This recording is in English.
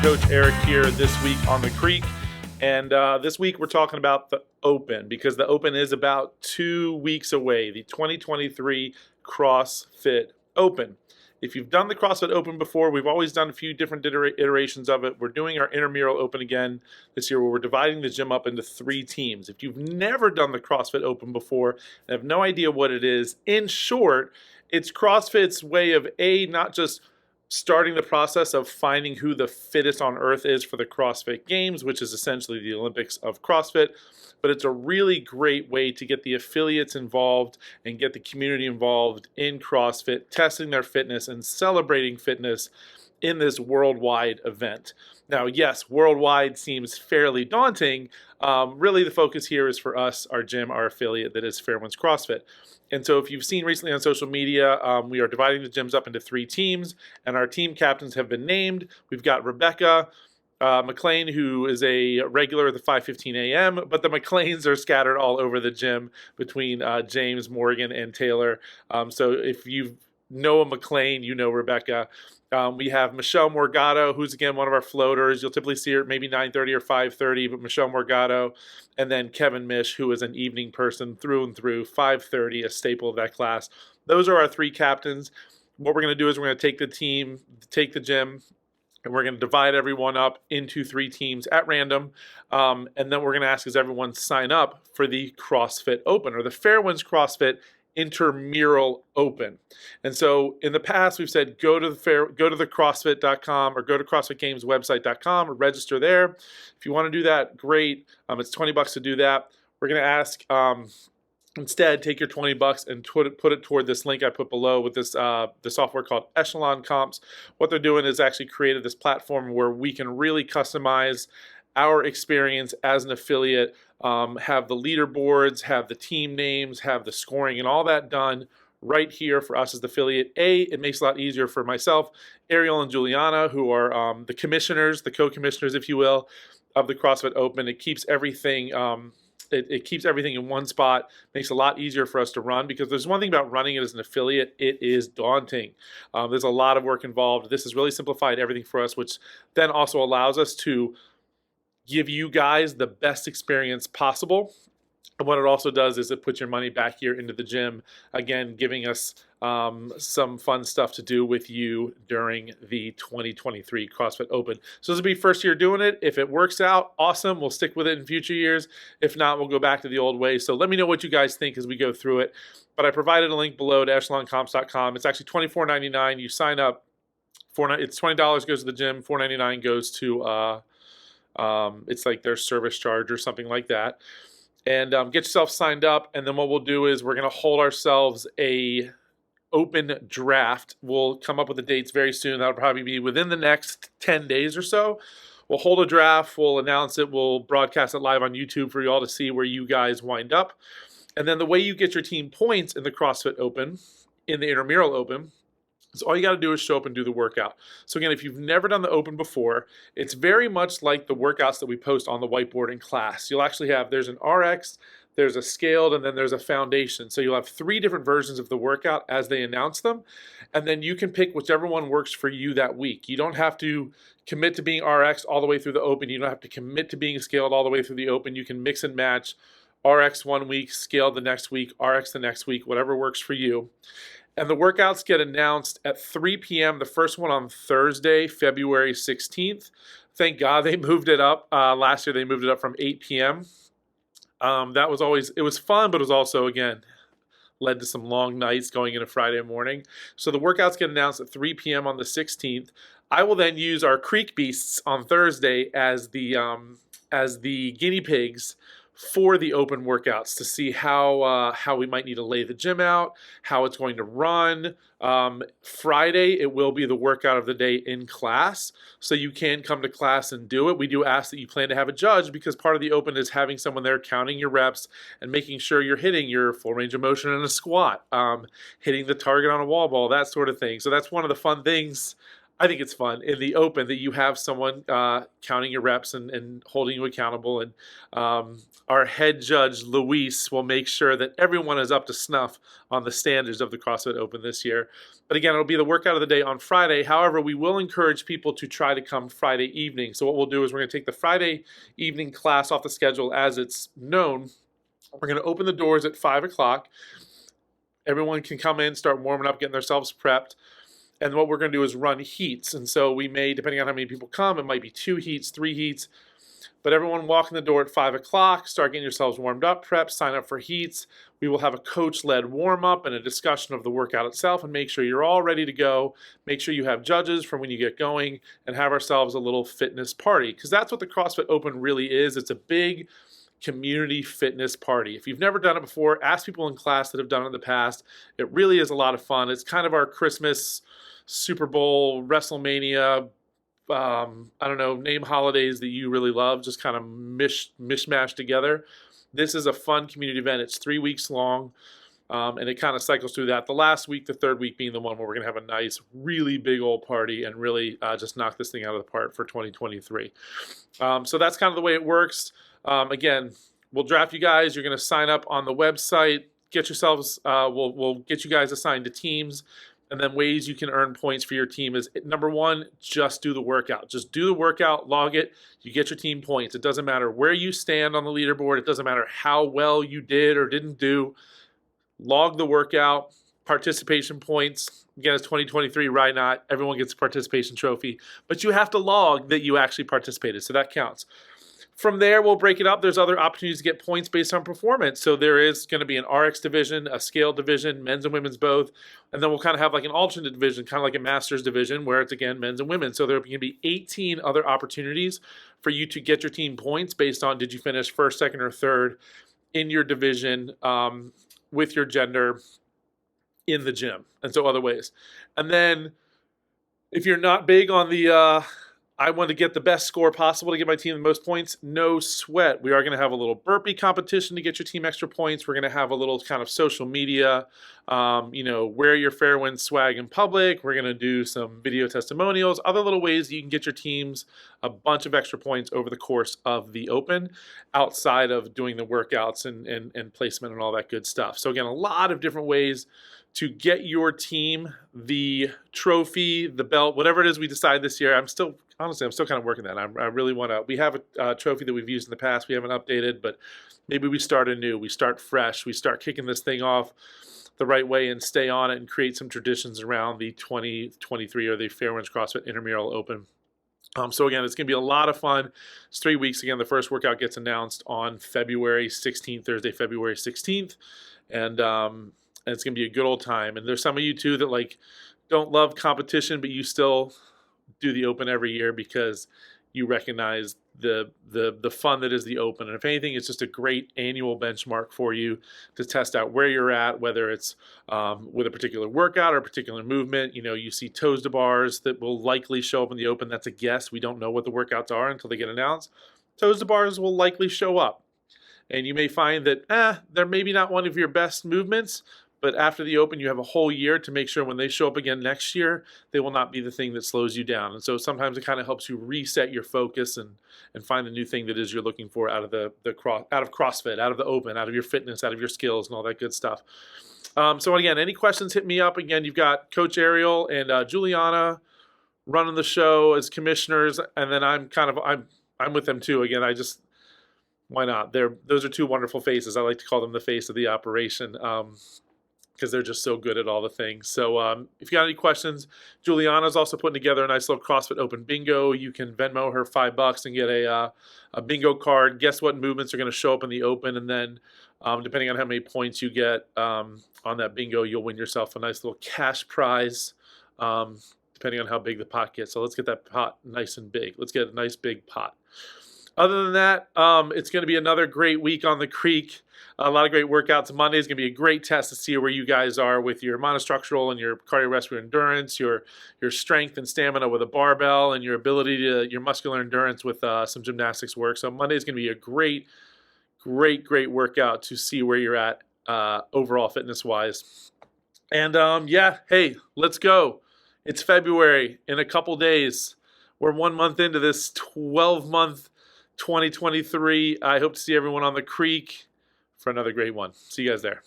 Coach Eric here this week on the Creek. And this week we're talking about the Open, because the Open is about 2 weeks away, the 2023 CrossFit Open. If you've done the CrossFit Open before, we've always done a few different iterations of it. We're doing our intramural Open again this year, where we're dividing the gym up into 3 teams. If you've never done the CrossFit Open before and have no idea what it is, in short, it's CrossFit's way of not just starting the process of finding who the fittest on earth is for the CrossFit Games, which is essentially the Olympics of CrossFit, but it's a really great way to get the affiliates involved and get the community involved in CrossFit, testing their fitness and celebrating fitness in this worldwide event. Now, yes, worldwide seems fairly daunting. Really, the focus here is for us, our gym, our affiliate that is Fairwinds CrossFit. And so if you've seen recently on social media, we are dividing the gyms up into 3 teams, and our team captains have been named. We've got Rebecca McLean, who is a regular at the 5:15 a.m., but the McLeans are scattered all over the gym between James, Morgan, and Taylor. So if you know a McLean, you know Rebecca. We have Michelle Morgado, who's, again, one of our floaters. You'll typically see her at maybe 9:30 or 5:30, but Michelle Morgado. And then Kevin Mish, who is an evening person through and through, 5:30, a staple of that class. Those are our 3 captains. What we're going to do is we're going to take the gym, and we're going to divide everyone up into 3 teams at random. And then we're going to ask, does everyone sign up for the CrossFit Open, or the Fairwinds CrossFit Intramural Open. And so in the past, we've said go to the CrossFit.com or go to CrossFitGamesWebsite.com or register there. If you want to do that, great. It's $20 to do that. We're going to ask instead, take your $20 and put it toward this link I put below with this the software called Echelon Comps. What they're doing is actually created this platform where we can really customize our experience as an affiliate, have the leaderboards, have the team names, have the scoring, and all that done right here for us as the affiliate. It makes it a lot easier for myself, Ariel, and Juliana, who are the commissioners, the co-commissioners, if you will, of the CrossFit Open. It keeps everything it keeps everything in one spot, makes it a lot easier for us to run, because there's one thing about running it as an affiliate, it is daunting. There's a lot of work involved. This has really simplified everything for us, which then also allows us to give you guys the best experience possible. And what it also does is it puts your money back here into the gym, again, giving us some fun stuff to do with you during the 2023 CrossFit Open. So this will be first year doing it. If it works out, awesome. We'll stick with it in future years. If not, we'll go back to the old way. So let me know what you guys think as we go through it. But I provided a link below to echeloncomps.com. It's actually $24.99. You sign up. It's $20 goes to the gym. $4.99 goes to it's like their service charge or something like that. And get yourself signed up. And then what we'll do is we're going to hold ourselves a open draft. We'll come up with the dates very soon. That'll probably be within the next 10 days or so. We'll hold a draft. We'll announce it. We'll broadcast it live on YouTube for you all to see where you guys wind up. And then the way you get your team points in the CrossFit Open, in the Intramural Open, so all you got to do is show up and do the workout. So again, if you've never done the Open before, it's very much like the workouts that we post on the whiteboard in class. You'll actually have, there's an RX, there's a scaled, and then there's a foundation. So you'll have 3 different versions of the workout as they announce them. And then you can pick whichever one works for you that week. You don't have to commit to being RX all the way through the Open. You don't have to commit to being scaled all the way through the Open. You can mix and match RX one week, scaled the next week, RX the next week, whatever works for you. And the workouts get announced at 3 p.m., the first one on Thursday, February 16th. Thank God they moved it up. Last year they moved it up from 8 p.m. That was always, it was fun, but it was also, again, led to some long nights going into Friday morning. So the workouts get announced at 3 p.m. on the 16th. I will then use our Creek Beasts on Thursday as the guinea pigs for the Open workouts to see how we might need to lay the gym out, how it's going to run. Friday, it will be the workout of the day in class, so you can come to class and do it. We do ask that you plan to have a judge, because part of the Open is having someone there counting your reps and making sure you're hitting your full range of motion in a squat, hitting the target on a wall ball, that sort of thing. So that's one of the fun things I think it's fun in the open that you have someone counting your reps and holding you accountable. And our head judge, Luis, will make sure that everyone is up to snuff on the standards of the CrossFit Open this year. But again, it'll be the workout of the day on Friday. However, we will encourage people to try to come Friday evening. So what we'll do is we're going to take the Friday evening class off the schedule as it's known. We're going to open the doors at 5 o'clock. Everyone can come in, start warming up, getting themselves prepped. And what we're going to do is run heats. And so we may, depending on how many people come, it might be 2 heats, 3 heats. But everyone walk in the door at 5 o'clock, start getting yourselves warmed up, prep, sign up for heats. We will have a coach-led warm-up and a discussion of the workout itself and make sure you're all ready to go. Make sure you have judges from when you get going and have ourselves a little fitness party. Because that's what the CrossFit Open really is. It's a big community fitness party. If you've never done it before, ask people in class that have done it in the past. It really is a lot of fun. It's kind of our Christmas, Super Bowl, WrestleMania, I don't know, name holidays that you really love, just kind of mishmash together. This is a fun community event. It's 3 weeks long, and it kind of cycles through that. The last week, the third week being the one where we're going to have a nice, really big old party and really just knock this thing out of the park for 2023. So that's kind of the way it works. Again, we'll draft you guys. You're going to sign up on the website. Get yourselves, we'll get you guys assigned to teams. And then ways you can earn points for your team is, number one, just do the workout. Just do the workout, log it, you get your team points. It doesn't matter where you stand on the leaderboard. It doesn't matter how well you did or didn't do. Log the workout, participation points. Again, it's 2023, right? Not everyone gets a participation trophy, but you have to log that you actually participated, so that counts. From there, we'll break it up. There's other opportunities to get points based on performance. So there is going to be an RX division, a scale division, men's and women's both. And then we'll kind of have like an alternate division, kind of like a master's division, where it's, again, men's and women. So there are going to be 18 other opportunities for you to get your team points based on did you finish first, second, or third in your division with your gender in the gym. And so other ways. And then if you're not big on the I want to get the best score possible to get my team the most points, no sweat. We are going to have a little burpee competition to get your team extra points. We're going to have a little kind of social media, wear your Fairwinds swag in public. We're going to do some video testimonials, other little ways you can get your teams a bunch of extra points over the course of the Open outside of doing the workouts and placement and all that good stuff. So again, a lot of different ways to get your team the trophy, the belt, whatever it is we decide this year. I'm still kind of working that. I really want to. We have a trophy that we've used in the past. We haven't updated, but maybe we start anew. We start fresh. We start kicking this thing off the right way and stay on it and create some traditions around the 2023 or the Fairwinds CrossFit Intramural Open. So again, it's going to be a lot of fun. It's 3 weeks. Again, the first workout gets announced on February 16th, Thursday, February 16th. And it's going to be a good old time. And there's some of you too that don't love competition, but you still do the Open every year because you recognize the fun that is the Open. And if anything, it's just a great annual benchmark for you to test out where you're at, whether it's with a particular workout or a particular movement. You see toes to bars that will likely show up in the Open. That's a guess. We don't know what the workouts are until they get announced. Toes to bars will likely show up. And you may find that they're maybe not one of your best movements, but after the Open, you have a whole year to make sure when they show up again next year, they will not be the thing that slows you down. And so sometimes it kind of helps you reset your focus and find the new thing that is you're looking for out of out of CrossFit, out of the Open, out of your fitness, out of your skills, and all that good stuff. So again, any questions, hit me up. Again, you've got Coach Ariel and Juliana running the show as commissioners, and then I'm with them too. Again, why not? Those are two wonderful faces. I like to call them the face of the operation. Because they're just so good at all the things. So if you got any questions, Juliana's also putting together a nice little CrossFit Open bingo. You can Venmo her $5 and get a bingo card. Guess what movements are going to show up in the Open, and then depending on how many points you get on that bingo, you'll win yourself a nice little cash prize, depending on how big the pot gets. So let's get that pot nice and big. Let's get a nice big pot. Other than that, it's going to be another great week on the Creek. A lot of great workouts. Monday is going to be a great test to see where you guys are with your monostructural and your cardiovascular endurance, your strength and stamina with a barbell, and your ability to your muscular endurance with some gymnastics work. So Monday is going to be a great workout to see where you're at overall fitness-wise. And hey, let's go. It's February in a couple days. We're 1 month into this 12-month 2023. I hope to see everyone on the creek for another great one. See you guys there.